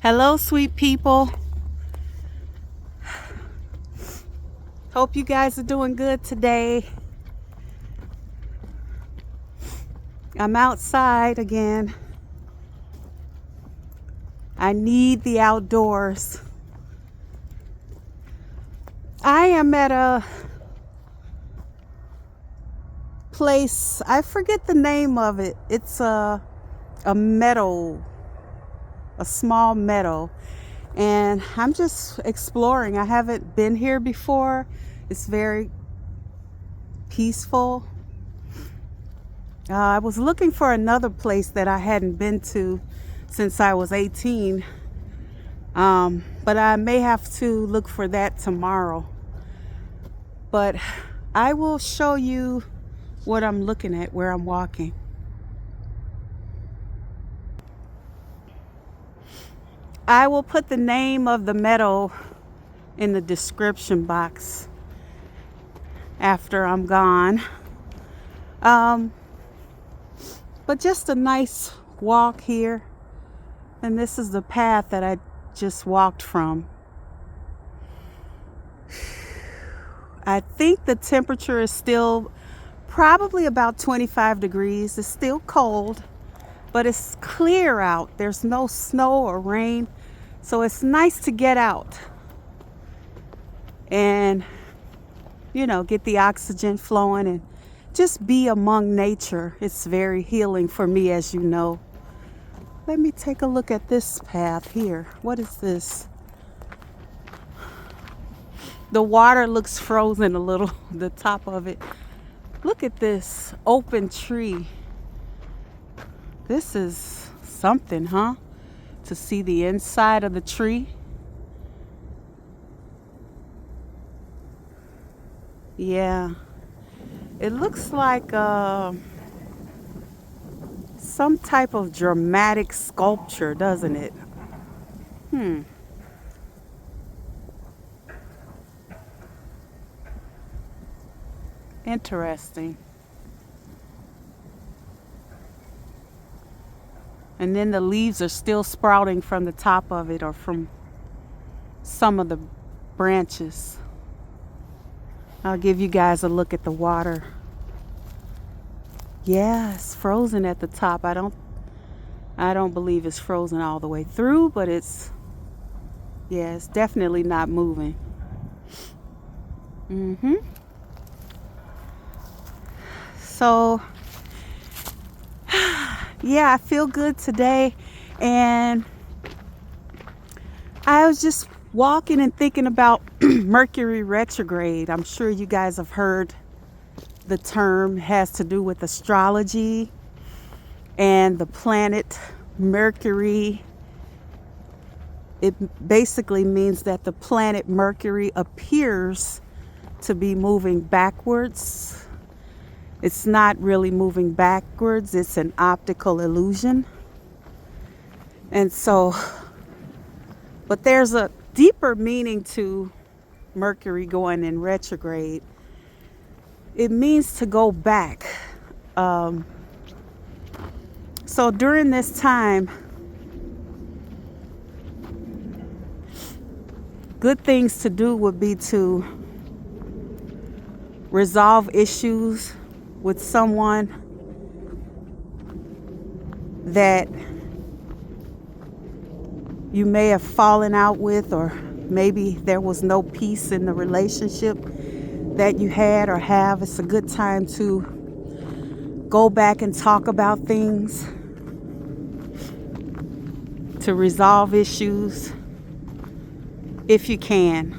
Hello, sweet people. Hope you guys are doing good today. I'm outside again. I need the outdoors. I am at a place, I forget the name of it. It's a meadow, a small meadow. And I'm just exploring. I haven't been here before. It's very peaceful. I was looking for another place that I hadn't been to since I was 18. But I may have to look for that tomorrow. But I will show you what I'm looking at, where I'm walking. I will put the name of the meadow in the description box after I'm gone. But just a nice walk here. And this is the path that I just walked from. I think the temperature is still probably about 25 degrees. It's still cold, but it's clear out. There's no snow or rain. So it's nice to get out and, get the oxygen flowing and just be among nature. It's very healing for me, as you know. Let me take a look at this path here. What is this? The water looks frozen a little, the top of it. Look at this open tree. This is something, huh? To see the inside of the tree. Yeah. It looks like some type of dramatic sculpture, doesn't it? Interesting. And then the leaves are still sprouting from the top of it or from some of the branches. I'll give you guys a look at the water. Yeah, it's frozen at the top. I don't believe it's frozen all the way through, but it's definitely not moving. So, yeah, I feel good today. And I was just walking and thinking about Mercury retrograde. I'm sure you guys have heard the term. It has to do with astrology and the planet Mercury. It basically means that the planet Mercury appears to be moving backwards. It's not really moving backwards. It's an optical illusion. And so, but there's a deeper meaning to Mercury going in retrograde. It means to go back. So during this time, good things to do would be to resolve issues with someone that you may have fallen out with, or maybe there was no peace in the relationship that you had or have. It's a good time to go back and talk about things, to resolve issues if you can.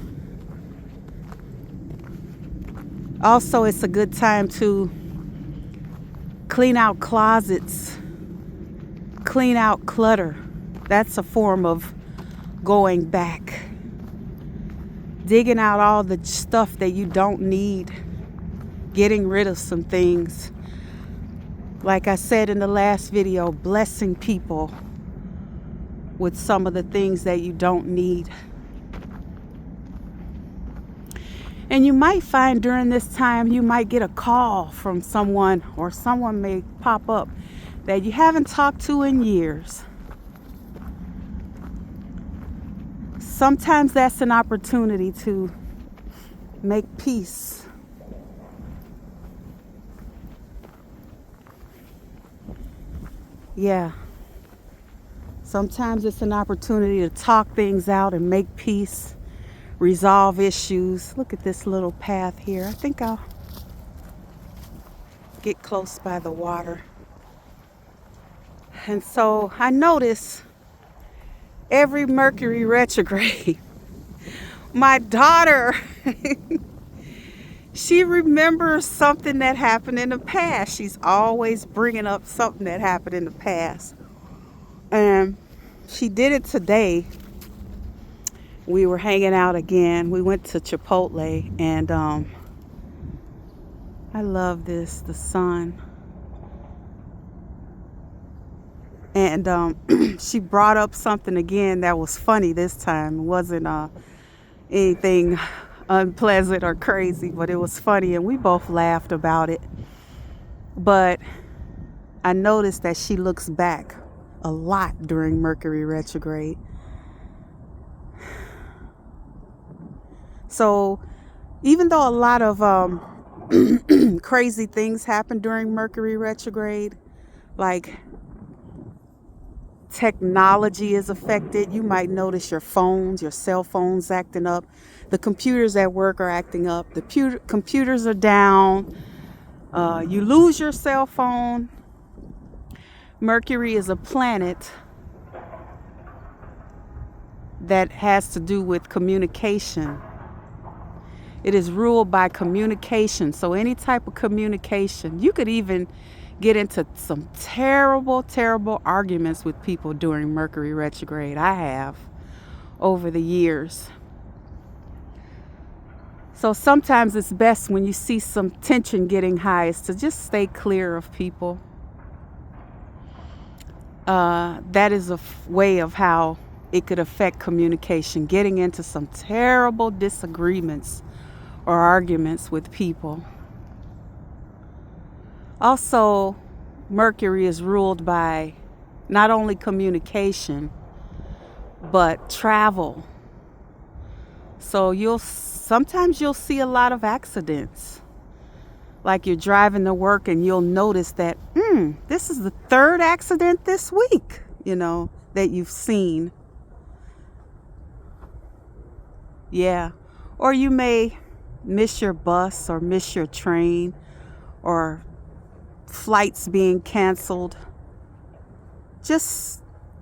Also, it's a good time to clean out closets, clean out clutter. That's a form of going back. Digging out all the stuff that you don't need. Getting rid of some things. Like I said in the last video, blessing people with some of the things that you don't need. And you might find during this time, you might get a call from someone, or someone may pop up that you haven't talked to in years. sometimes that's an opportunity to make peace. Yeah. Sometimes it's an opportunity to talk things out and make peace, resolve issues. Look at this little path here. I think I'll get close by the water. And so I notice every Mercury retrograde, my daughter, she remembers something that happened in the past. She's always bringing up something that happened in the past. And she did it today. We were hanging out again. We went to Chipotle, and I love this, the sun. And she brought up something again that was funny this time. It wasn't anything unpleasant or crazy, but it was funny, and we both laughed about it. But I noticed that she looks back a lot during Mercury retrograde. So even though a lot of crazy things happen during Mercury retrograde, like technology is affected. You might notice your cell phones acting up. The computers at work are acting up. The computers are down. You lose your cell phone. Mercury is a planet that has to do with communication. It is ruled by communication. So any type of communication, you could even get into some terrible, terrible arguments with people during Mercury retrograde. I have over the years. So sometimes it's best when you see some tension getting high is to just stay clear of people. That is a way of how it could affect communication, getting into some terrible disagreements or arguments with people. Also, Mercury is ruled by not only communication, but travel. So sometimes you'll see a lot of accidents. Like you're driving to work and you'll notice that, this is the third accident this week, that you've seen. Yeah. Or you may miss your bus or miss your train or flights being canceled.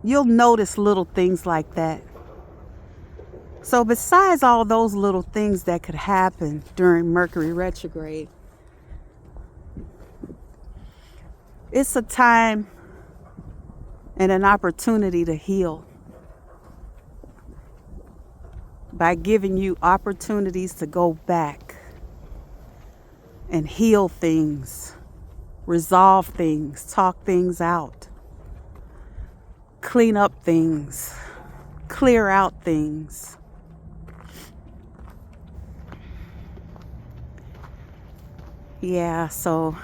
You'll notice little things like that. So besides all those little things that could happen during Mercury retrograde, it's a time and an opportunity to heal by giving you opportunities to go back and heal things, resolve things, talk things out, clean up things, clear out things. Yeah, so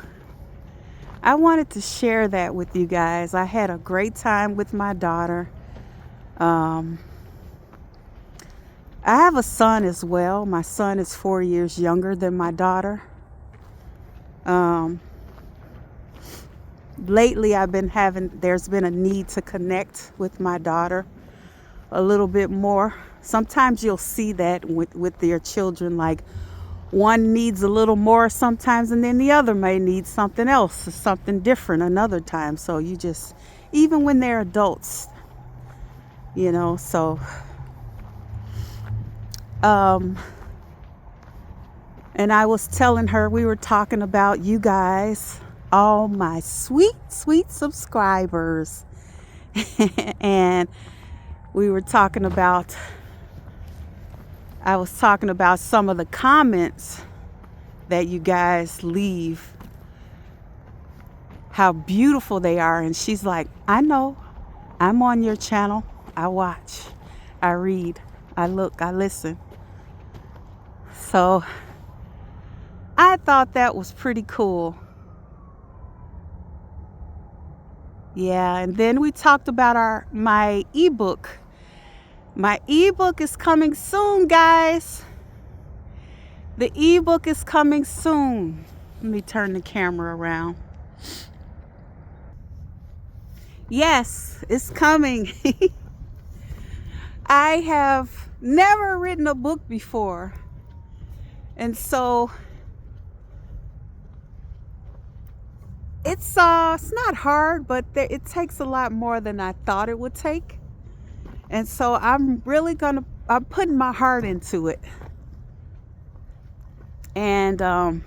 I wanted to share that with you guys. I had a great time with my daughter. I have a son as well. My son is 4 years younger than my daughter. Lately there's been a need to connect with my daughter a little bit more. Sometimes you'll see that with your children, like one needs a little more sometimes, and then the other may need something else, something different another time. So even when they're adults, so, and I was telling her, we were talking about you guys, all my sweet, sweet subscribers. And I was talking about some of the comments that you guys leave, how beautiful they are. And she's like, I know, I'm on your channel. I watch, I read, I look, I listen. So I thought that was pretty cool. Yeah, and then we talked about my ebook, My ebook is coming soon, guys. The ebook is coming soon. Let me turn the camera around. Yes, it's coming. I have never written a book before. And so it's not hard, but it takes a lot more than I thought it would take. And so I'm putting my heart into it. And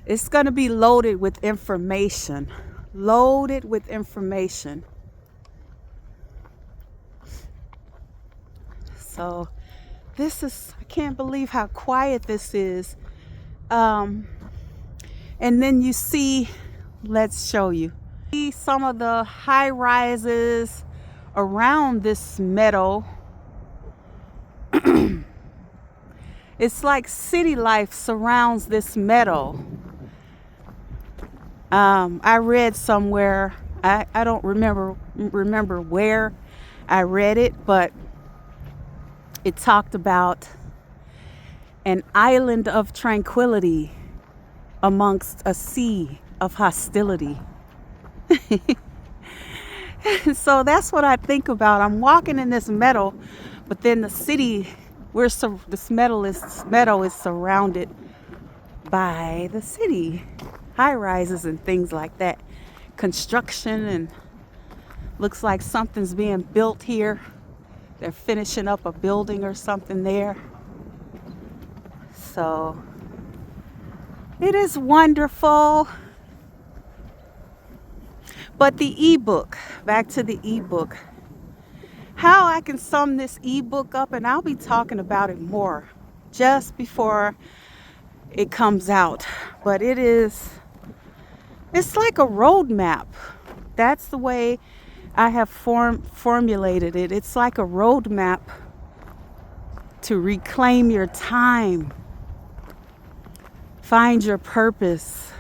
it's gonna be loaded with information. Loaded with information. So I can't believe how quiet this is. And then you see, let's show you. See some of the high rises around this meadow. It's like city life surrounds this meadow. I read somewhere, I don't remember where I read it, but it talked about an island of tranquility amongst a sea of hostility. So that's what I think about. I'm walking in this meadow, but then the city, this meadow is surrounded by the city, high rises and things like that, construction, and looks like something's being built here. They're finishing up a building or something there. So it is wonderful. But the ebook, back to the ebook. How I can sum this ebook up, and I'll be talking about it more just before it comes out. But it's like a roadmap. That's the way I have formulated it. It's like a roadmap to reclaim your time, find your purpose,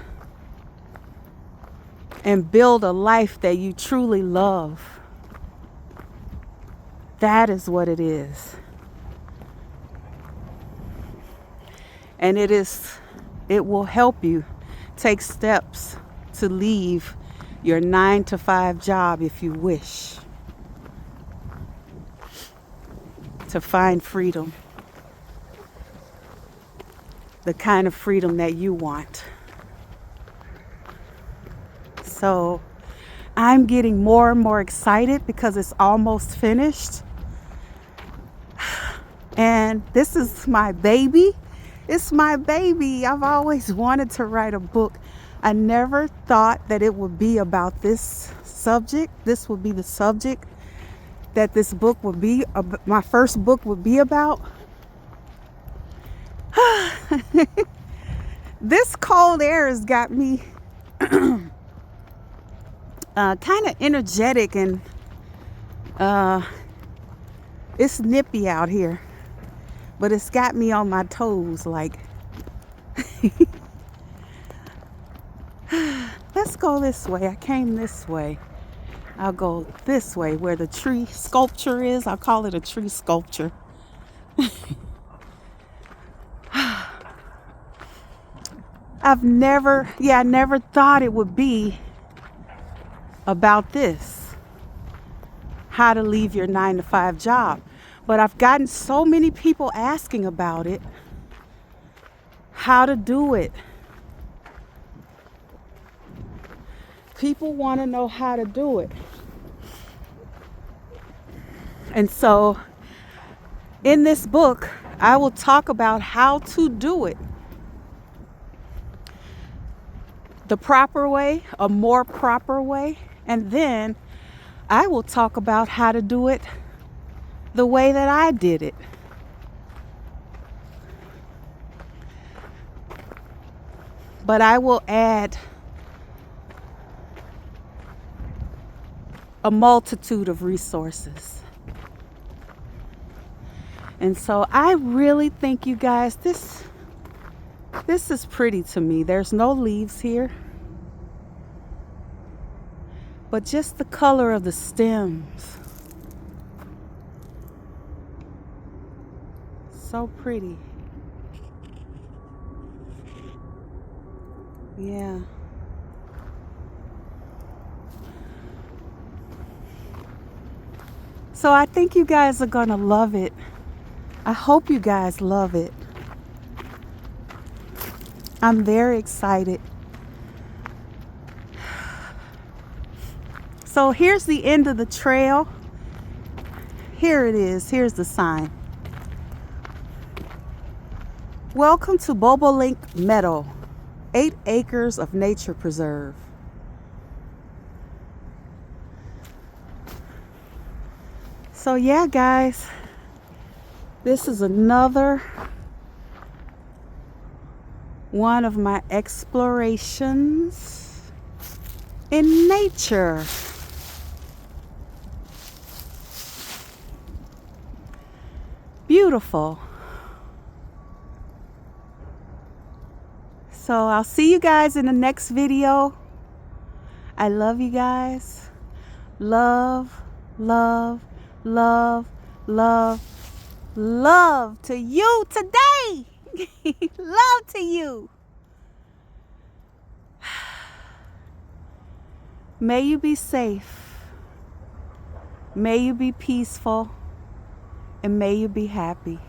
and build a life that you truly love. That is what it is. And it will help you take steps to leave your 9-to-5 job if you wish, to find freedom, the kind of freedom that you want. So I'm getting more and more excited because it's almost finished. And this is my baby. It's my baby. I've always wanted to write a book. I never thought that it would be about this subject. This would be the subject that this book would be, my first book would be about. This cold air has got me kind of energetic, and it's nippy out here, but it's got me on my toes like. Let's go this way. I came this way. I'll go this way where the tree sculpture is. I'll call it a tree sculpture. I never thought it would be about this. How to leave your 9-to-5 job. But I've gotten so many people asking about it. How to do it. People want to know how to do it. And so in this book, I will talk about how to do it. The proper way, a more proper way. And then I will talk about how to do it the way that I did it. But I will add a multitude of resources. And so I really think, you guys, this is pretty to me. There's no leaves here, but just the color of the stems. So pretty. Yeah. So I think you guys are gonna love it. I hope you guys love it. I'm very excited. So here's the end of the trail. Here it is. Here's the sign. Welcome to Bobolink Meadow, 8 acres of nature preserve. So yeah, guys, this is another one of my explorations in nature. Beautiful. So I'll see you guys in the next video. I love you guys. Love, love, love, love, love to you today. Love to you. May you be safe. May you be peaceful. And may you be happy.